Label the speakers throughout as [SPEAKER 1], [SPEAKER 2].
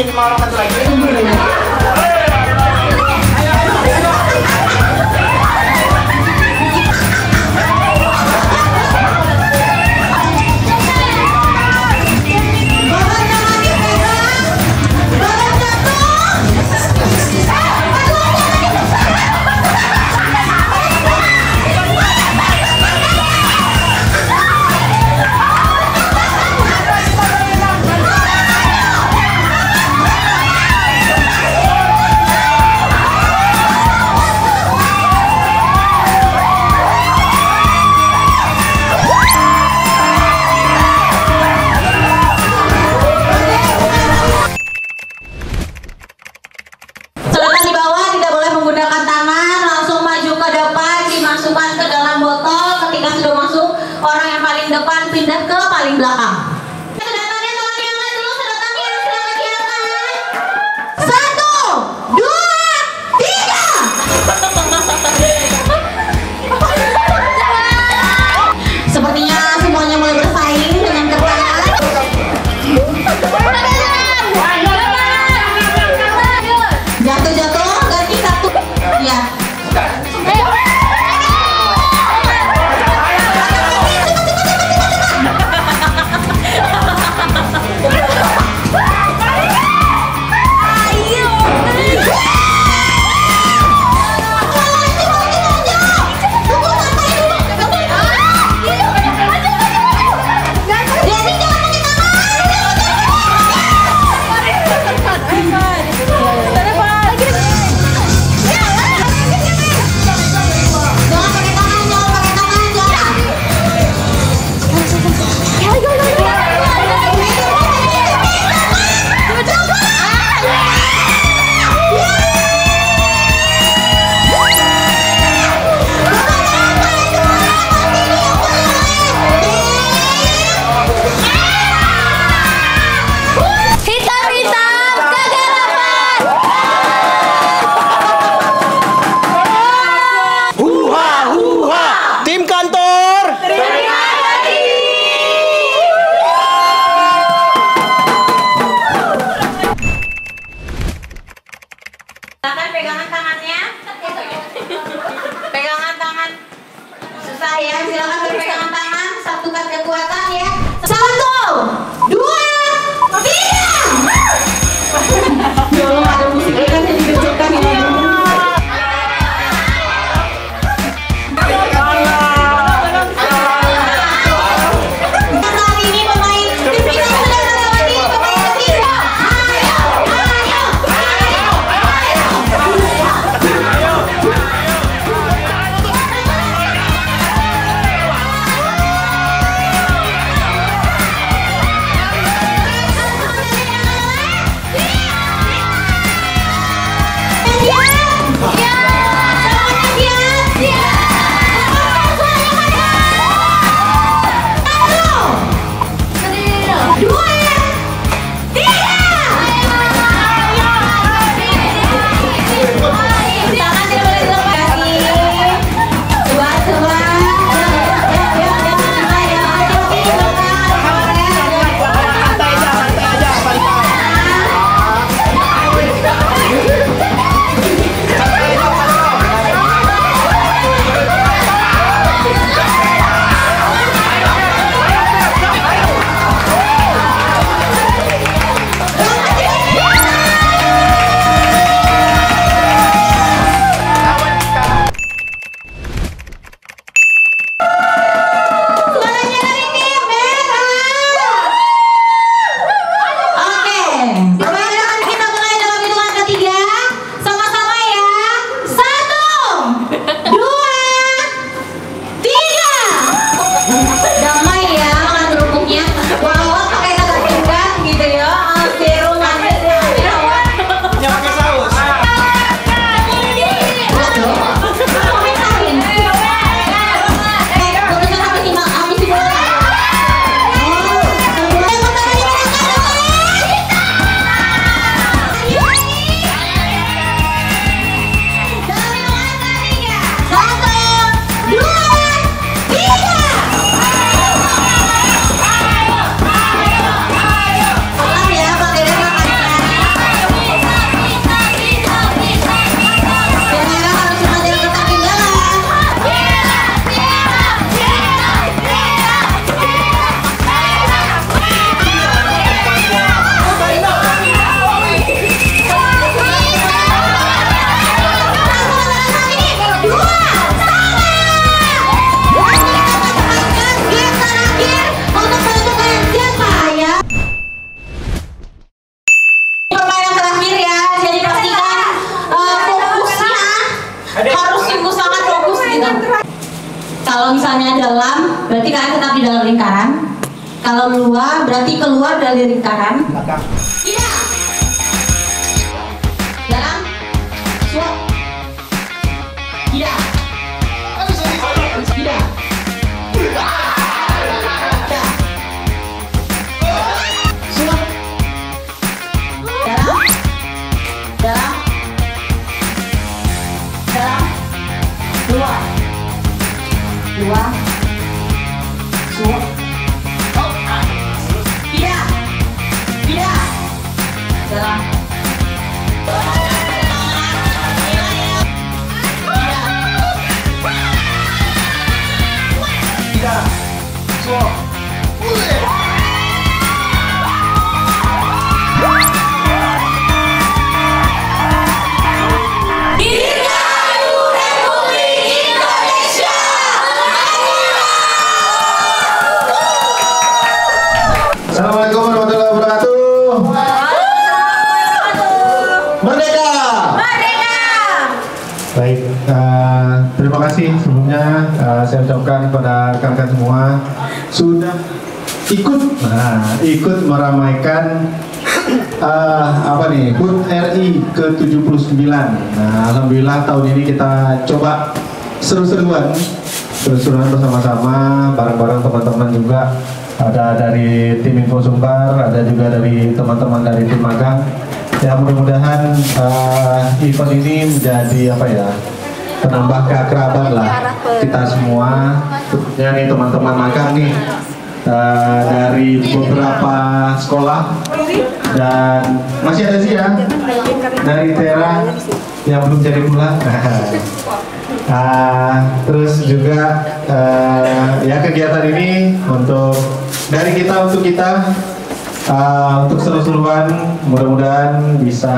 [SPEAKER 1] lagi, 5 orang satu lagi.
[SPEAKER 2] Depan pindah ke paling belakang.
[SPEAKER 3] Sedotannya tolong diangkat dulu, sedotannya silakan diangkat.
[SPEAKER 2] 1, 2, 3. Sepertinya semuanya mulai bersaing dengan ketat. Jatuh-jatuh ganti satu. Ya.
[SPEAKER 3] Silakan pegangan tangannya. Pegangan tangan. Susah ya, silakan berpegangan tangan. Satukan kekuatan ya.
[SPEAKER 2] 1, 2, 3. Ya Allah, ada musiknya kan yang dikecilkan ya.
[SPEAKER 3] Kalau misalnya dalam, berarti kalian tetap di dalam lingkaran. Kalau luar, berarti keluar dari lingkaran. Tidak. Dalam. Suap. Tidak. Tidak. Suap. Dalam. Dalam. Dalam. Luar. Luar. Suap. Tidak. Tidak. Dalam.
[SPEAKER 1] Tidak. Suap.
[SPEAKER 3] Dirgahayu Republik Indonesia.
[SPEAKER 1] Assalamualaikum warahmatullahi wabarakatuh. Merdeka. Baik, terima kasih sebelumnya saya ucapkan kepada rekan-rekan semua sudah ikut meramaikan HUT RI ke-79. Nah, alhamdulillah tahun ini kita coba seru-seruan bersama-sama bareng-bareng teman-teman juga. Ada dari tim Info Sumbar, ada juga dari teman-teman dari tim magang. Ya mudah-mudahan event ini menjadi penambah keakraban lah kita semua. Khususnya nih teman-teman magang nih dari beberapa sekolah dan masih ada sih ya dari Tera yang belum jadi pulang. Terus juga ya kegiatan ini dari kita untuk kita untuk seru-seruan, mudah-mudahan bisa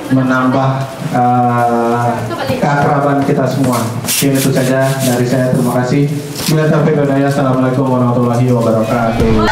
[SPEAKER 1] menambah keakraban kita semua. Mungkin itu saja dari saya, terima kasih. Bila sampai berdaya, assalamualaikum warahmatullahi wabarakatuh.